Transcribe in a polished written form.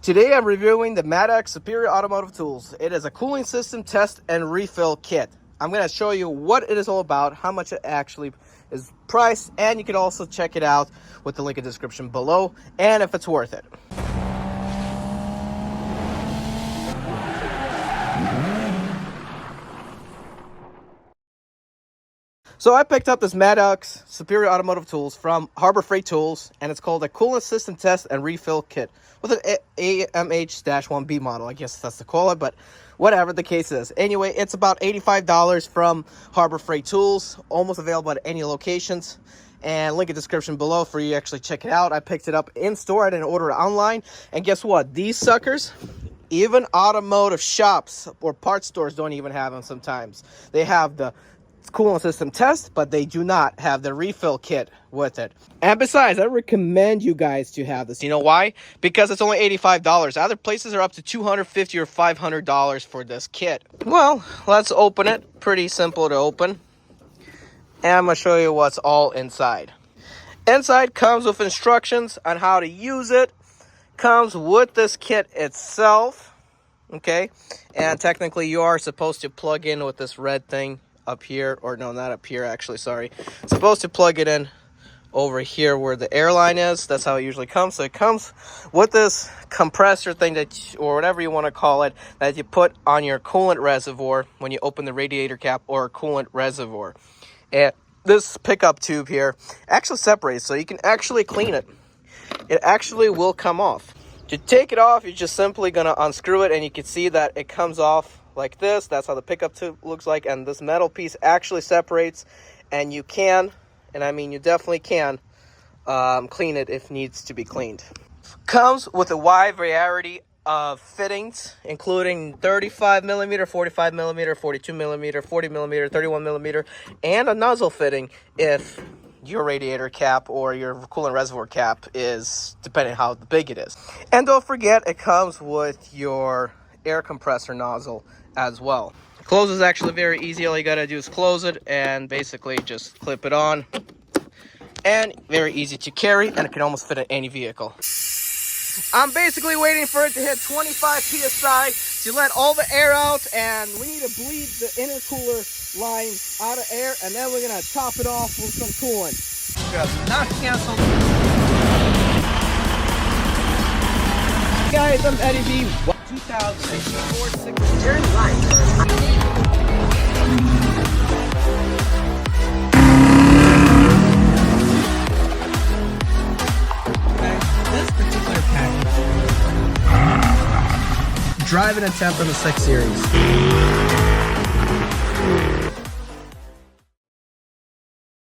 Today I'm reviewing the Maddox Superior Automotive Tools. It is a cooling system test and refill kit. I'm going to show you what it is all about, how much it actually is priced, and you can also check it out with the link in the description below, and if it's worth it. So I picked up this Maddox Superior Automotive Tools from Harbor Freight Tools, and it's called a Coolant System Test and Refill Kit with an AMH-1B model. I guess that's to call it, but whatever the case is. Anyway, it's about $85 from Harbor Freight Tools, almost available at any locations. And link in the description below for you to actually check it out. I picked it up in store. I didn't order it online. And guess what? These suckers, even automotive shops or parts stores don't even have them sometimes. They have the coolant system test, but they do not have the refill kit with it. And besides, I recommend you guys to have this. You know why? Because it's only $85. Other places are up to $250 or $500 for this kit. Well, let's open it. Pretty simple to open. And I'm going to show you what's all inside. Inside comes with instructions on how to use it. Comes with this kit itself. Okay? And technically you are supposed to plug in with this red thing up here, or no, not up here actually, sorry. Supposed to plug it in over here where the airline is. That's how it usually comes. So it comes with this compressor thing that, or whatever you want to call it, that you put on your coolant reservoir when you open the radiator cap or coolant reservoir. And this pickup tube here actually separates, so you can actually clean it. It actually will come off. To take it off, you're just simply going to unscrew it, and you can see that it comes off like this. That's how the pickup tube looks like, and this metal piece actually separates, and you can, and I mean you definitely can, clean it if needs to be cleaned. Comes with a wide variety of fittings, including 35mm, 45mm, 42mm, 40mm, 31mm, and a nozzle fitting if your radiator cap or your coolant reservoir cap is, depending how big it is. And don't forget, it comes with your air compressor nozzle as well. Close is actually very easy. All you gotta do is close it and basically just clip it on. And very easy to carry, and it can almost fit in any vehicle. I'm basically waiting for it to hit 25 psi to let all the air out, and we need to bleed the intercooler line out of air, and then we're gonna top it off with some coolant. Just not canceled. Guys, I'm Eddie B. 2004 Turn right. This particular package, driving a temp in the 6 Series.